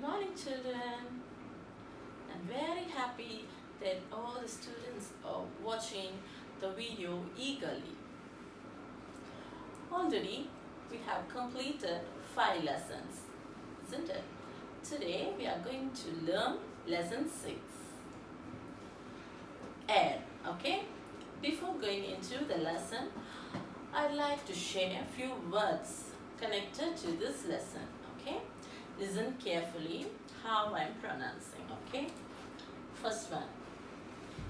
Good morning, children. I'm very happy that all the students are watching the video eagerly. Already, we have completed 5 lessons, isn't it? Today, we are going to learn lesson 6. Air, okay? Before going into the lesson, I'd like to share a few words connected to this lesson, okay? Listen carefully how I'm pronouncing, okay? First one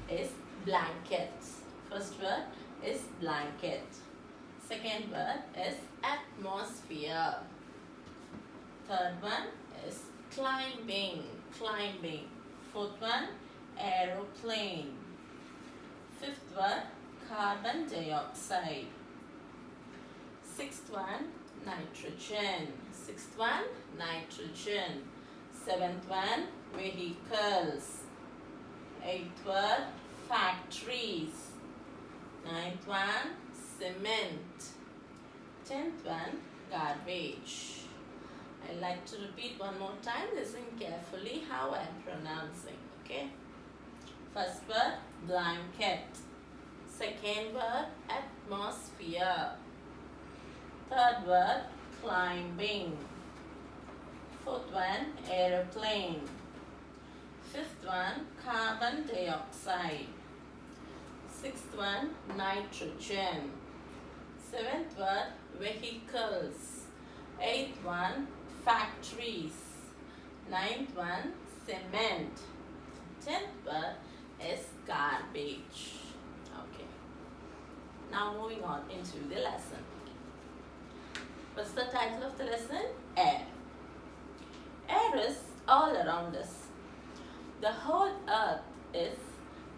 is blanket. First word is blanket. Second word is atmosphere. Third one is climbing, climbing. Fourth one, aeroplane. Fifth word, carbon dioxide. Sixth one, nitrogen. Sixth one, nitrogen. Seventh one, vehicles. Eighth word, factories. Ninth one, cement. 10th one, garbage. I like to repeat one more time. Listen carefully how I am pronouncing, okay? First word, blanket. Second word, atmosphere. Third word, climbing. Fourth one, aeroplane. Fifth one, carbon dioxide. Sixth one, nitrogen. Seventh word, vehicles. Eighth one, factories. Ninth one, cement. 10th word is garbage. Okay. Now moving on into the lesson. What's the title of the lesson? Air. Air is all around us. The whole earth is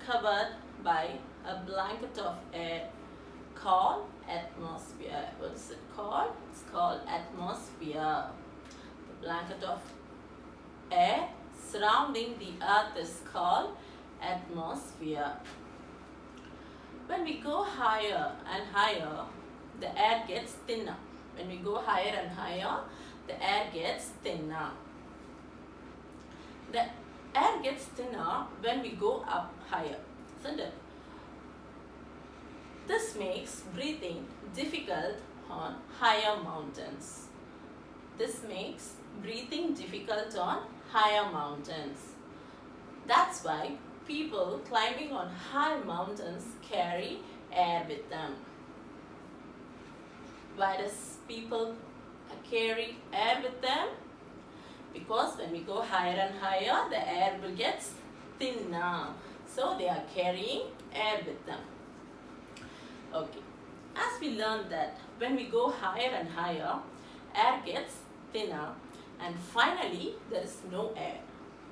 covered by a blanket of air called atmosphere. What is it called? It's called atmosphere. The blanket of air surrounding the earth is called atmosphere. When we go higher and higher, the air gets thinner. When we go higher and higher, the air gets thinner. The air gets thinner when we go up higher, isn't it? This makes breathing difficult on higher mountains. This makes breathing difficult on higher mountains. That's why people climbing on high mountains carry air with them. Why does people carry air with them? Because when we go higher and higher, the air will get thinner. So they are carrying air with them. Okay. As we learned that when we go higher and higher, air gets thinner, and finally there is no air.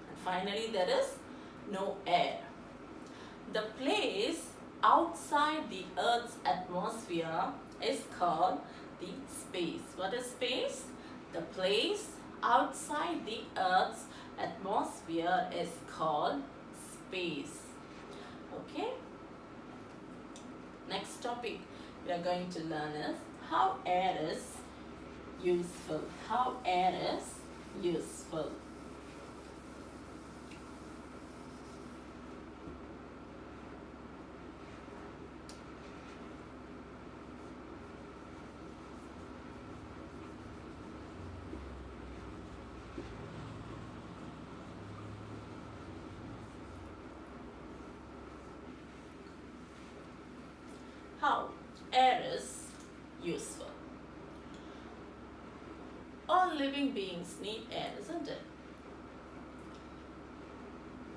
And finally there is no air. The place outside the Earth's atmosphere is called the space. What is space? The place outside the Earth's atmosphere is called space. Okay? Next topic we are going to learn is how air is useful. How air is useful. How air is useful. All living beings need air, isn't it?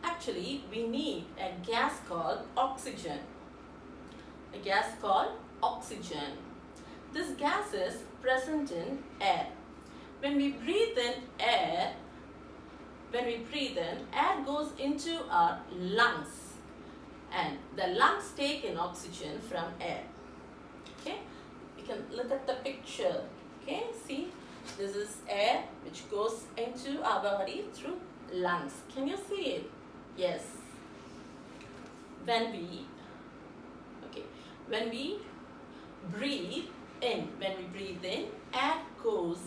Actually, we need a gas called oxygen. A gas called oxygen. This gas is present in air. When we breathe in air, air goes into our lungs. And the lungs take in oxygen from air. Okay, you can look at the picture. Okay, see, this is air which goes into our body through lungs. Can you see it? Yes. When we breathe in, air goes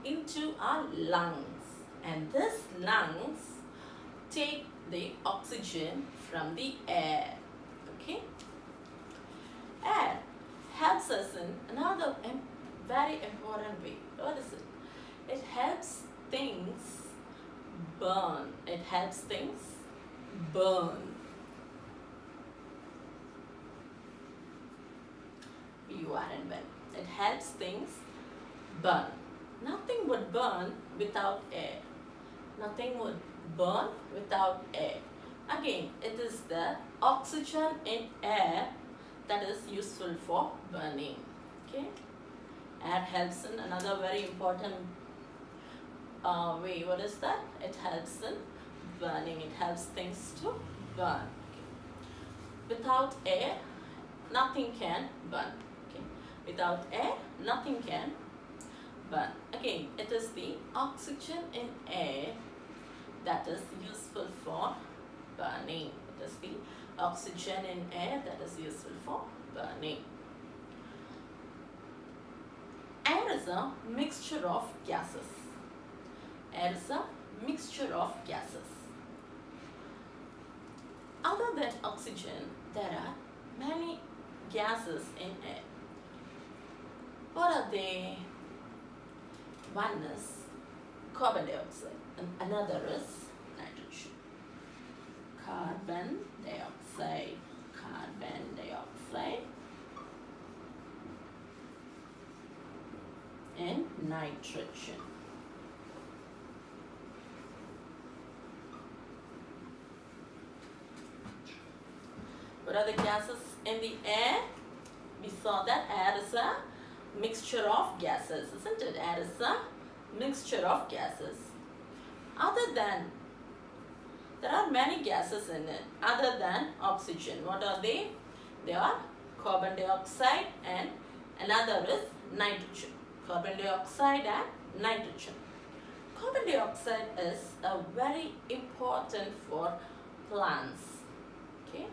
into our lungs and these lungs take the oxygen from the air. Okay? Air helps us in another very important way. What is it? It helps things burn. It helps things burn. burn. It helps things burn. Nothing would burn without air. Nothing would burn without air. Again, it is the oxygen in air that is useful for burning. Okay? Air helps in another very important way. What is that? It helps in burning. It helps things to burn. Okay. Without air, nothing can burn. Okay. Without air, nothing can burn. Again, it is the oxygen in air that is useful for burning. It is the oxygen in air that is useful for burning. Air is a mixture of gases. Air is a mixture of gases. Other than oxygen, there are many gases in air. What are they? One is carbon dioxide and another is nitrogen. Carbon dioxide, and nitrogen. What are the gases in the air? We saw that air is a mixture of gases, isn't it? Air is a mixture of gases. There are many gases in it other than oxygen. What are they? They are carbon dioxide and another is nitrogen. Carbon dioxide and nitrogen. Carbon dioxide is very important for plants. Okay?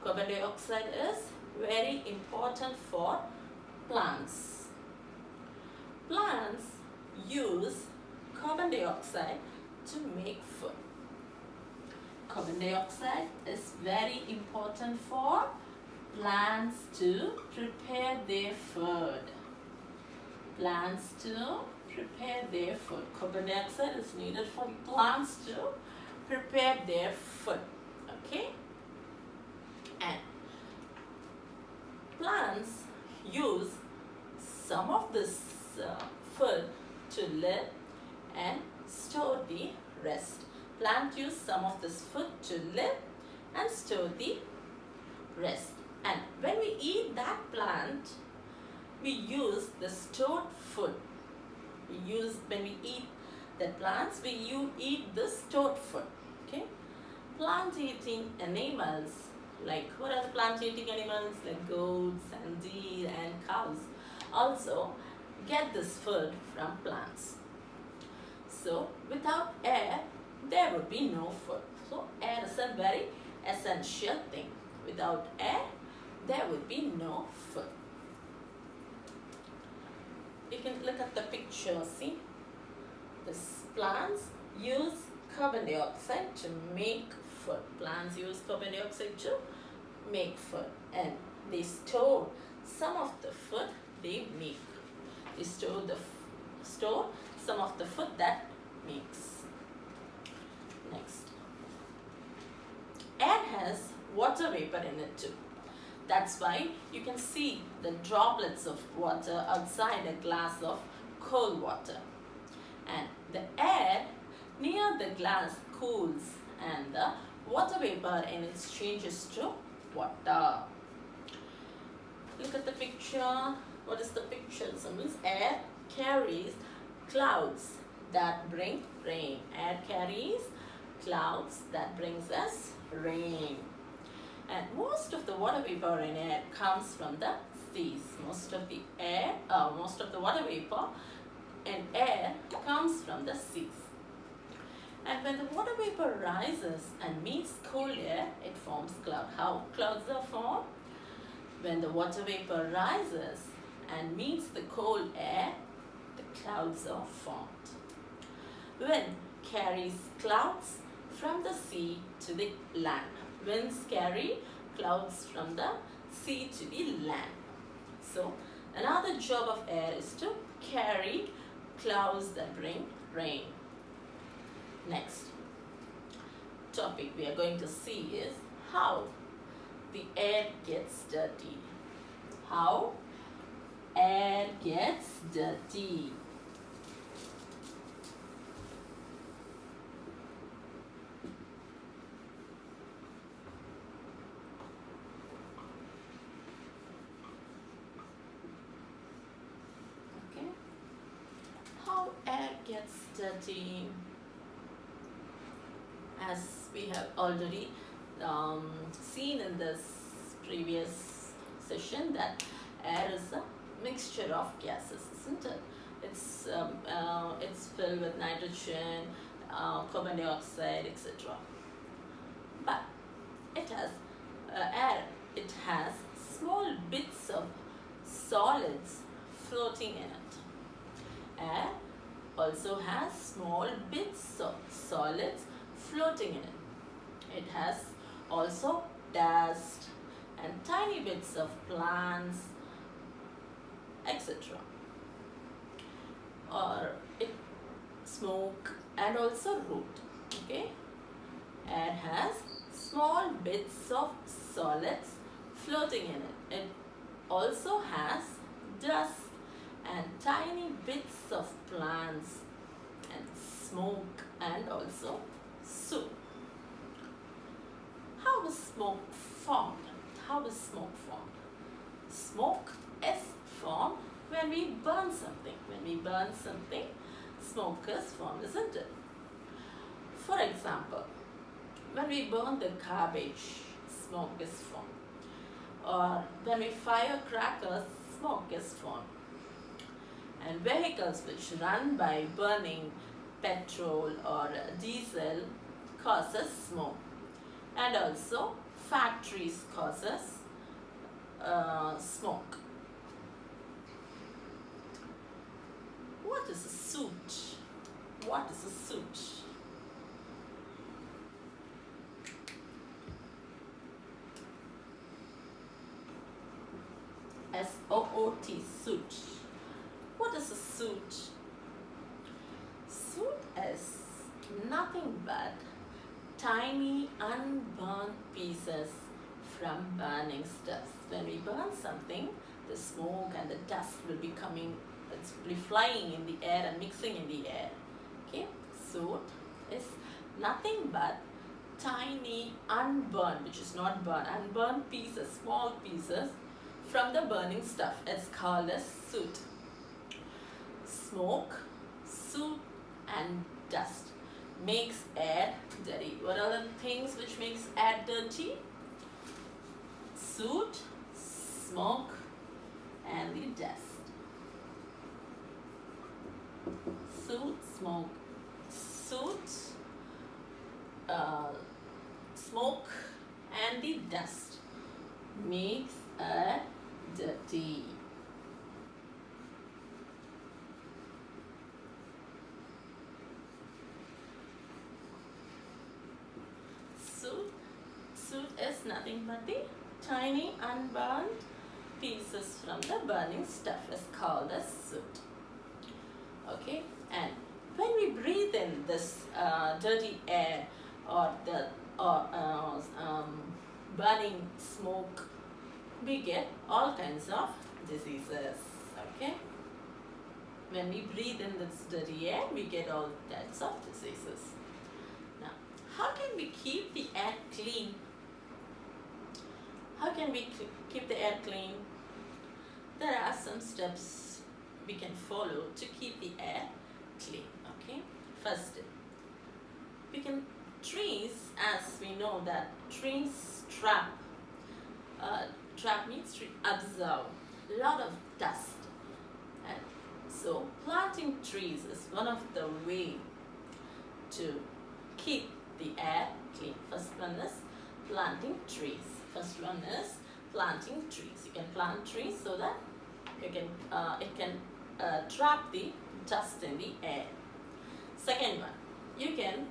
Carbon dioxide is very important for plants. Plants use carbon dioxide to make food. Carbon dioxide is very important for plants to prepare their food. Plants to prepare their food. Carbon dioxide is needed for plants to prepare their food. Okay? And plants use some of this food to live and store the rest. Plants use some of this food to live and store the rest. And when we eat that plant, we use the stored food. When we eat the plants, we eat the stored food. Okay? Plant-eating animals, like what are the plant-eating animals? Like goats and deer and cows, also get this food from plants. So without air, there would be no food. So air is a very essential thing. Without air, there would be no food. You can look at the picture, see? These plants use carbon dioxide to make food. Plants use carbon dioxide to make food. And they store some of the food they make. They store some of the food that makes. Next. Air has water vapor in it too. That's why you can see the droplets of water outside a glass of cold water. And the air near the glass cools and the water vapor in it changes to water. Look at the picture. What is the picture? So means air carries clouds that bring rain. Air carries clouds that brings us rain. And most of the water vapor in air comes from the seas. Most of the water vapor in air comes from the seas. And when the water vapor rises and meets cold air, it forms cloud. How clouds are formed? When the water vapor rises and meets the cold air, the clouds are formed. Wind carries clouds from the sea to the land. Winds carry clouds from the sea to the land. So, another job of air is to carry clouds that bring rain. Next topic we are going to see is how the air gets dirty. How air gets dirty. Okay. How air gets dirty. As we have already seen in this previous session, that air is a mixture of gases, isn't it? It's filled with nitrogen, carbon dioxide, etc. But it has air. It has small bits of solids floating in it. Air also has small bits of solids floating in it. It has also dust and tiny bits of plants, etc. Or it smoke and also root. Okay, air has small bits of solids floating in it. It also has dust and tiny bits of plants and smoke and also soup. How is smoke formed? How is smoke formed? Smoke is formed when we burn something. When we burn something, smoke is formed, isn't it? For example, when we burn the garbage, smoke is formed. Or when we fire crackers, smoke is formed. And vehicles which run by burning petrol or diesel causes smoke. And also factories causes smoke. What is a soot? What is a soot? S-O-O-T, soot. What is a soot? Soot is nothing but tiny unburned pieces from burning stuff. When we burn something, the smoke and the dust will be coming, it will be flying in the air and mixing in the air. Okay, soot is nothing but tiny unburned, which is not burned, unburned pieces, small pieces from the burning stuff. It's called as soot. Smoke, soot and dust makes air dirty. What are the things which makes air dirty? Soot, smoke and the dust. Soot, smoke, smoke and the dust makes air dirty. Soot is nothing but the tiny unburned pieces from the burning stuff is called as soot. Okay, and when we breathe in this dirty air or the burning smoke, we get all kinds of diseases. Okay, when we breathe in this dirty air, we get all types of diseases. Now, how can we keep the air clean? How can we keep the air clean? There are some steps we can follow to keep the air clean. Okay, first, trees, as we know that trees trap means to absorb a lot of dust, and so planting trees is one of the way to keep the air clean. First one is planting trees. You can plant trees so that it can trap the dust in the air. Second one, you can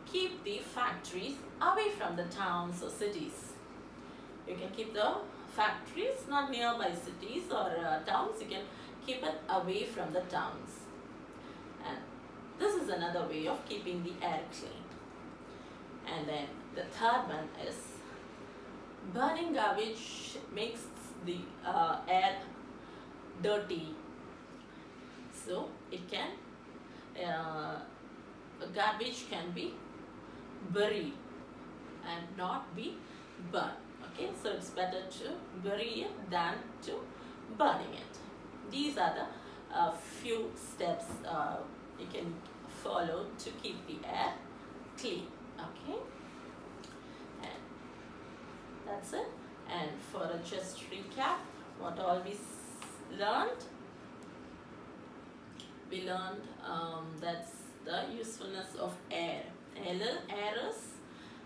keep the factories away from the towns or cities. You can keep the factories not nearby cities or towns. You can keep it away from the towns. And this is another way of keeping the air clean. And then the third one is burning garbage makes the air dirty. So it can garbage can be buried and not be burned. Okay, so it's better to bury it than to burning it. These are the few steps you can follow to keep the air clean. Okay, and that's it. And for a just recap, what all we learned? We learned that's the usefulness of air. Air is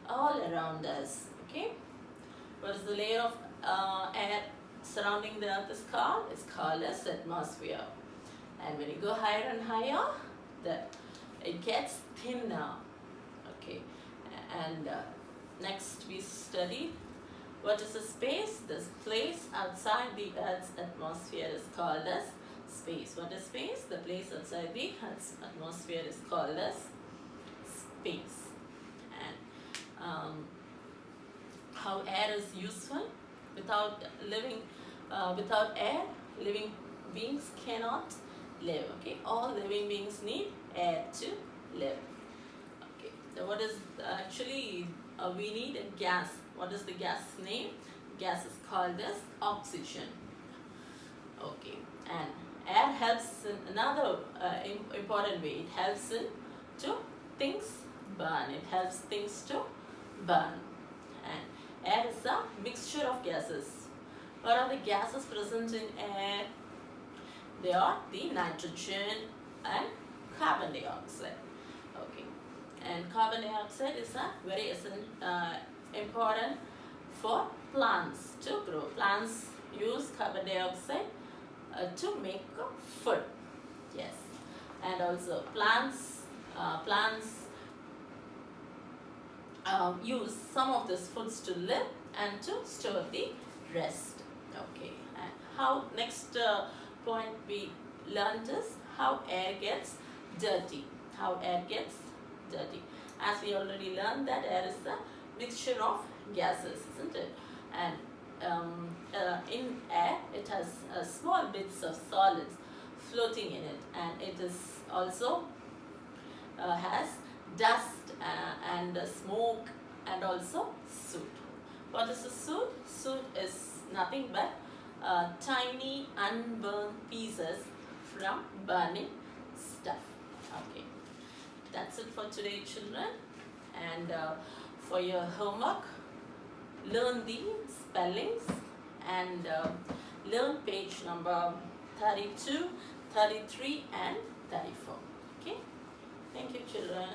all around us. Okay, what is the layer of air surrounding the earth is called? It's called as atmosphere. And when you go higher and higher, it gets thinner. Okay, and next we studied what is a space. This place outside the earth's atmosphere is called as space. What is space? The place outside the earth's atmosphere is called as space. And how air is useful. Without air, living beings cannot live. Okay, all living beings need air to live. Okay, so what is actually we need a gas. What is the gas name? Gas is called as oxygen. Okay, and air helps in another important way. It helps in to things burn. It helps things to burn. And air is a mixture of gases. What are the gases present in air? They are the nitrogen and carbon dioxide. Okay, and carbon dioxide is a very important for plants to grow. Plants use carbon dioxide to make food. Yes, and also plants use some of these foods to live and to store the rest. Okay, and how next point we learned is how air gets dirty. How air gets dirty. As we already learned that air is a mixture of gases, isn't it? And in air it has small bits of solids floating in it, and it is also has dust and smoke and also soot. What is a soot? Soot is nothing but tiny unburned pieces from burning stuff. Okay, that's it for today, children. And for your homework, learn the spellings and learn page number 32, 33 and 34. Okay, thank you, children.